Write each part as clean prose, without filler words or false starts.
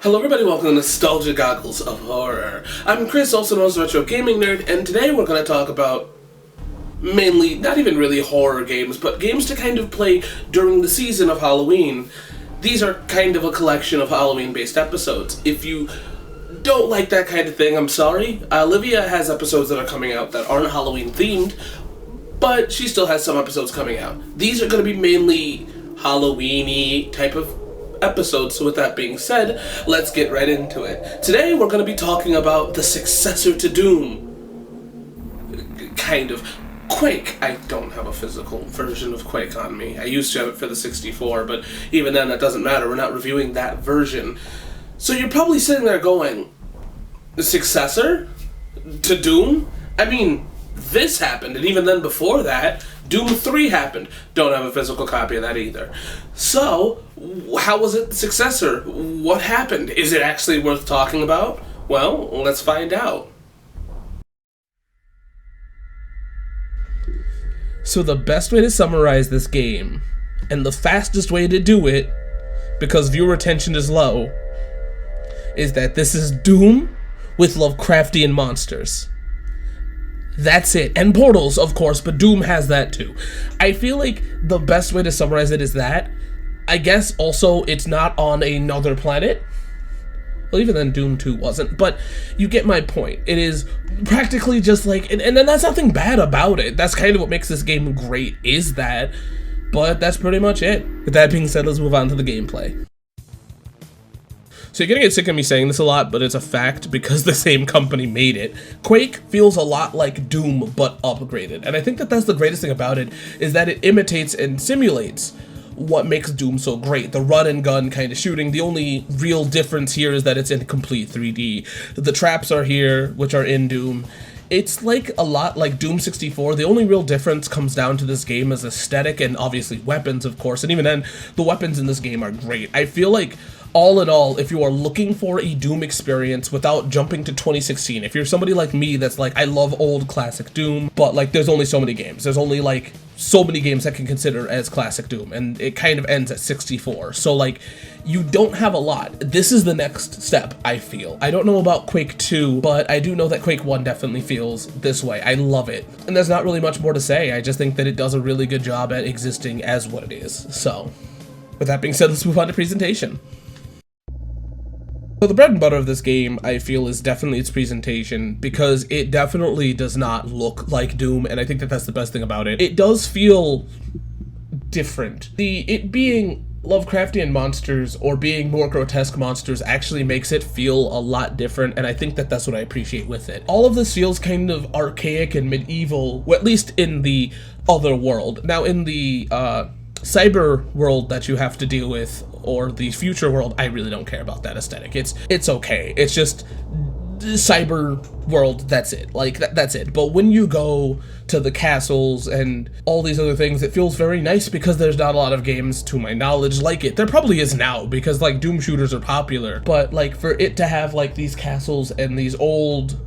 Hello everybody, welcome to Nostalgia Goggles of Horror. I'm Chris, also known as Retro Gaming Nerd, and today we're going to talk about mainly, not even really horror games, but games to kind of play during the season of Halloween. These are kind of a collection of Halloween-based episodes. If you don't like that kind of thing, I'm sorry. Olivia has episodes that are coming out that aren't Halloween-themed, but she still has some episodes coming out. These are going to be mainly Halloween-y type of episodes, so with that being said, let's get right into it. Today we're going to be talking about the successor to Doom. Kind of. Quake. I don't have a physical version of Quake on me. I used to have it for the 64, but even then that doesn't matter. We're not reviewing that version. So you're probably sitting there going, the successor to Doom? I mean, this happened, and even then before that, Doom 3 happened. Don't have a physical copy of that either. So, how was it the successor? What happened? Is it actually worth talking about? Well, let's find out. So the best way to summarize this game, and the fastest way to do it, because viewer attention is low, is that this is Doom with Lovecraftian monsters. That's it. And portals, of course, but Doom has that too. I feel like the best way to summarize it is that. I guess also it's not on another planet. Well, even then Doom 2 wasn't, but you get my point. It is practically just like, and then that's nothing bad about it. That's kind of what makes this game great, is that. But that's pretty much it. With that being said, let's move on to the gameplay. So you're gonna get sick of me saying this a lot, but it's a fact because the same company made it. Quake feels a lot like Doom, but upgraded. And I think that that's the greatest thing about it, is that it imitates and simulates what makes Doom so great. The run and gun kind of shooting. The only real difference here is that it's in complete 3D. The traps are here, which are in Doom. It's like a lot like Doom 64. The only real difference comes down to this game as aesthetic and obviously weapons, of course. And even then, the weapons in this game are great. I feel like all in all, if you are looking for a Doom experience without jumping to 2016, if you're somebody like me that's like, I love old classic Doom, but like there's only so many games. There's only like so many games I can consider as classic Doom, and it kind of ends at 64. So like, you don't have a lot. This is the next step, I feel. I don't know about Quake 2, but I do know that Quake 1 definitely feels this way. I love it. And there's not really much more to say. I just think that it does a really good job at existing as what it is. So, with that being said, let's move on to presentation. So the bread and butter of this game, I feel, is definitely its presentation, because it definitely does not look like Doom, and I think that that's the best thing about it. It does feel different. It being Lovecraftian monsters, or being more grotesque monsters, actually makes it feel a lot different, and I think that that's what I appreciate with it. All of this feels kind of archaic and medieval, well, at least in the other world. Now, in the cyber world that you have to deal with, or the future world, I really don't care about that aesthetic. It's okay. It's just cyber world, that's it. Like, that's it. But when you go to the castles and all these other things, it feels very nice, because there's not a lot of games, to my knowledge, like it. There probably is now, because, like, Doom shooters are popular. But, like, for it to have, like, these castles and these old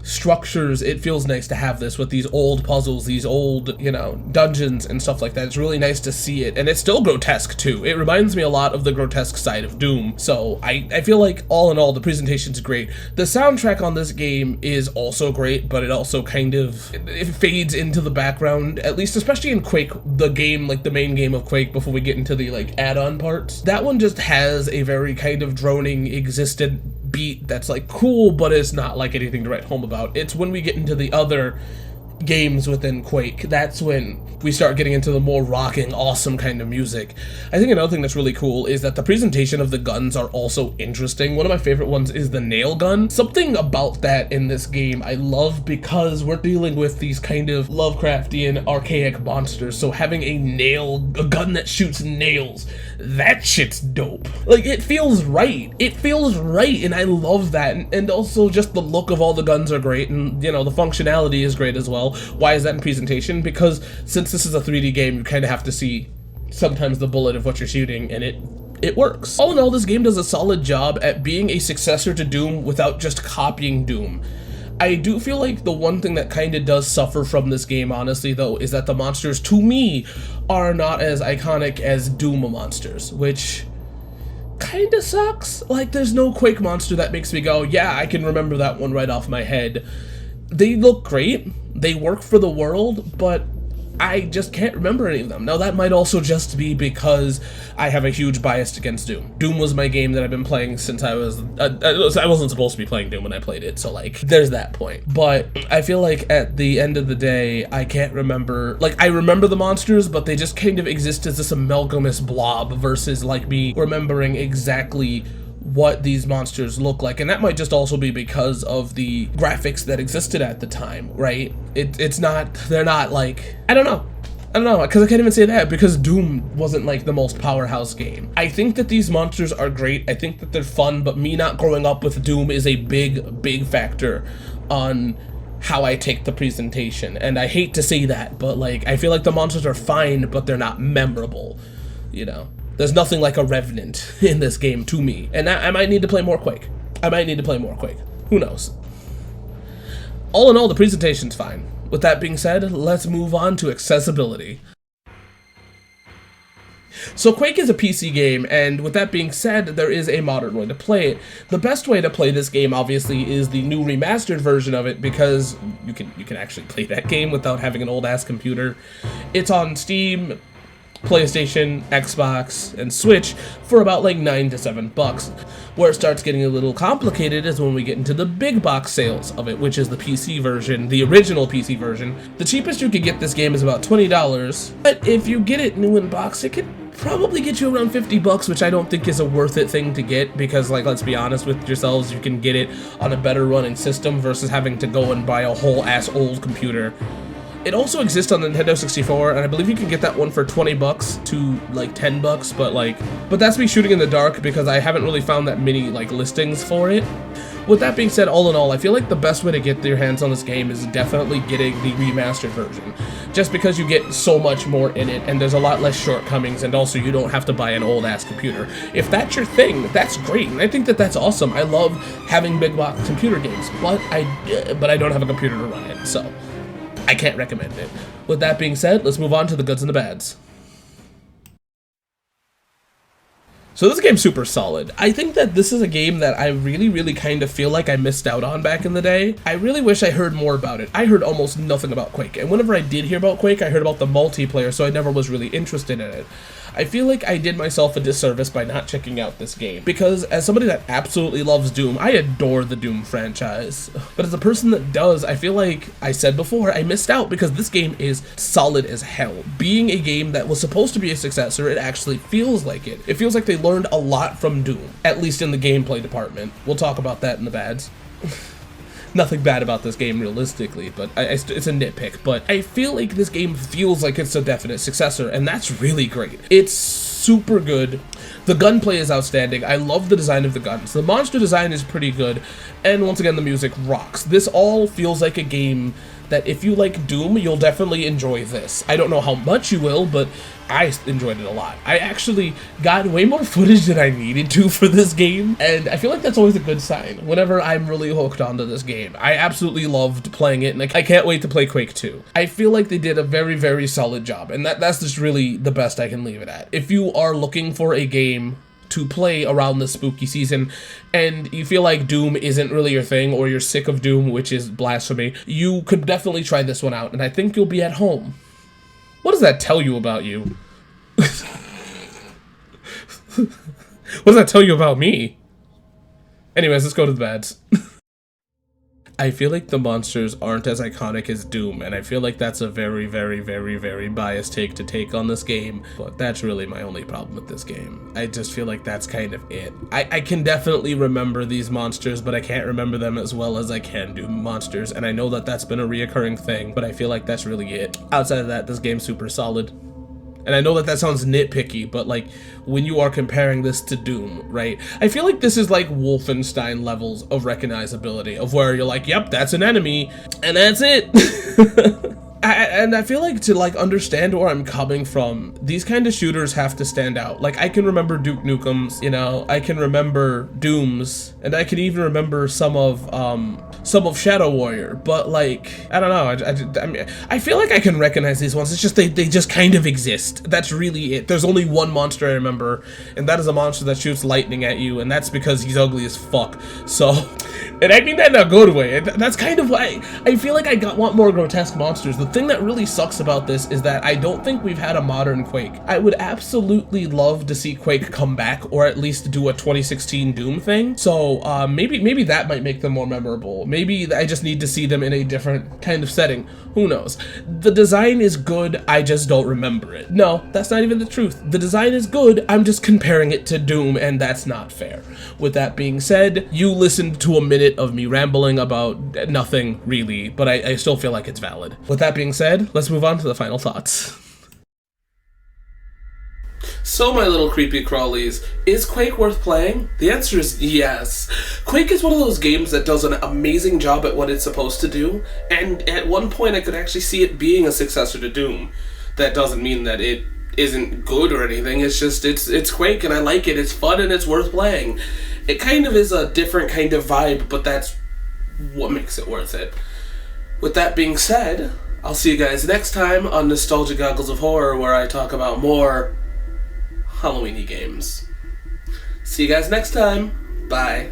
structures, it feels nice to have this with these old puzzles, these old, you know, dungeons and stuff like that. It's really nice to see it, and it's still grotesque too. It reminds me a lot of the grotesque side of Doom, so I feel like all in all the presentation's great. The soundtrack on this game is also great, but it also kind of it fades into the background, at least especially in Quake, the game, like the main game of Quake, before we get into the like add-on parts. That one just has a very kind of droning, existent beat that's like cool, but it's not like anything to write home about. It's when we get into the other games within Quake, that's when we start getting into the more rocking, awesome kind of music. I think another thing that's really cool is that the presentation of the guns are also interesting. One of my favorite ones is the nail gun. Something about that in this game I love, because we're dealing with these kind of Lovecraftian, archaic monsters, so having a gun that shoots nails, that shit's dope. Like, it feels right. It feels right, and I love that. And also just the look of all the guns are great, and, you know, the functionality is great as well. Why is that in presentation? Because since this is a 3D game, you kind of have to see sometimes the bullet of what you're shooting, and it works. All in all, this game does a solid job at being a successor to Doom without just copying Doom. I do feel like the one thing that kind of does suffer from this game, honestly, though, is that the monsters, to me, are not as iconic as Doom monsters, which kinda sucks. Like, there's no Quake monster that makes me go, yeah, I can remember that one right off my head. They look great, they work for the world, but I just can't remember any of them. Now, that might also just be because I have a huge bias against Doom. Doom was my game that I've been playing since I wasn't supposed to be playing Doom when I played it, so, like, there's that point. But I feel like at the end of the day, I can't remember, like, I remember the monsters, but they just kind of exist as this amalgamous blob versus, like, me remembering exactly what these monsters look like. And that might just also be because of the graphics that existed at the time, right? They're not like, I don't know, because I can't even say that because Doom wasn't like the most powerhouse game. I think that these monsters are great, I think that they're fun, but me not growing up with Doom is a big factor on how I take the presentation. And I hate to say that, but like, I feel like the monsters are fine, but they're not memorable, you know? There's nothing like a Revenant in this game to me. And I might need to play more Quake. Who knows? All in all, the presentation's fine. With that being said, let's move on to accessibility. So Quake is a PC game, and with that being said, there is a modern way to play it. The best way to play this game, obviously, is the new remastered version of it, because you can actually play that game without having an old-ass computer. It's on Steam, PlayStation, Xbox, and Switch for about like $9 to $7. Where it starts getting a little complicated is when we get into the big box sales of it, which is the PC version, the original PC version. The cheapest you could get this game is about $20, but if you get it new in box, it could probably get you around $50, which I don't think is a worth it thing to get, because, like, let's be honest with yourselves, you can get it on a better running system versus having to go and buy a whole ass old computer. It also exists on the Nintendo 64, and I believe you can get that one for $20 to like $10, but that's me shooting in the dark because I haven't really found that many like listings for it. With that being said, all in all, I feel like the best way to get your hands on this game is definitely getting the remastered version, just because you get so much more in it, and there's a lot less shortcomings, and also you don't have to buy an old-ass computer. If that's your thing, that's great, and I think that that's awesome. I love having big box computer games, but I don't have a computer to run it, so I can't recommend it. With that being said, let's move on to the goods and the bads. So this game's super solid. I think that this is a game that I really kind of feel like I missed out on back in the day. I really wish I heard more about it. I heard almost nothing about Quake, and whenever I did hear about Quake, I heard about the multiplayer, so I never was really interested in it. I feel like I did myself a disservice by not checking out this game, because as somebody that absolutely loves Doom, I adore the Doom franchise. But as a person that does, I feel like I said before, I missed out because this game is solid as hell. Being a game that was supposed to be a successor, it actually feels like it. It feels like they learned a lot from Doom, at least in the gameplay department. We'll talk about that in the bads. Nothing bad about this game realistically, but it's a nitpick, but I feel like this game feels like it's a definite successor, and that's really great. It's super good. The gunplay is outstanding. I love the design of the guns. The monster design is pretty good, and once again, the music rocks. This all feels like a game that if you like Doom, you'll definitely enjoy this. I don't know how much you will, but I enjoyed it a lot. I actually got way more footage than I needed to for this game, and I feel like that's always a good sign whenever I'm really hooked onto this game. I absolutely loved playing it, and I can't wait to play Quake 2. I feel like they did a very solid job, and that's just really the best I can leave it at. If you are looking for a game to play around the spooky season, and you feel like Doom isn't really your thing, or you're sick of Doom, which is blasphemy, you could definitely try this one out, and I think you'll be at home. What does that tell you about you? What does that tell you about me? Anyways, let's go to the bads. I feel like the monsters aren't as iconic as Doom, and I feel like that's a very biased take to take on this game, but that's really my only problem with this game. I just feel like that's kind of it. I can definitely remember these monsters, but I can't remember them as well as I can Doom monsters, and I know that that's been a reoccurring thing, but I feel like that's really it. Outside of that, this game's super solid. And I know that that sounds nitpicky, but like, when you are comparing this to Doom, right? I feel like this is like Wolfenstein levels of recognizability, of where you're like, yep, that's an enemy, and that's it. And I feel like to like understand where I'm coming from, these kind of shooters have to stand out. Like I can remember Duke Nukem's, you know, I can remember Doom's, and I can even remember some of Shadow Warrior. But like I don't know, I mean, I feel like I can recognize these ones. It's just they just kind of exist. That's really it. There's only one monster I remember, and that is a monster that shoots lightning at you, and that's because he's ugly as fuck. So, and I mean that in a good way. That's kind of why I feel like I want more grotesque monsters. The thing that really sucks about this is that I don't think we've had a modern Quake. I would absolutely love to see Quake come back, or at least do a 2016 Doom thing. So maybe that might make them more memorable. Maybe I just need to see them in a different kind of setting. Who knows? The design is good, I just don't remember it. No, that's not even the truth. The design is good, I'm just comparing it to Doom, and that's not fair. With that being said, you listened to a minute of me rambling about nothing really, but I still feel like it's valid. With that being said, let's move on to the final thoughts. So, my little creepy crawlies, is Quake worth playing? The answer is yes. Quake is one of those games that does an amazing job at what it's supposed to do, and at one point I could actually see it being a successor to Doom. That doesn't mean that it isn't good or anything, it's just, it's Quake and I like it, it's fun and it's worth playing. It kind of is a different kind of vibe, but that's what makes it worth it. With that being said, I'll see you guys next time on Nostalgia Goggles of Horror, where I talk about more Halloween-y games. See you guys next time. Bye.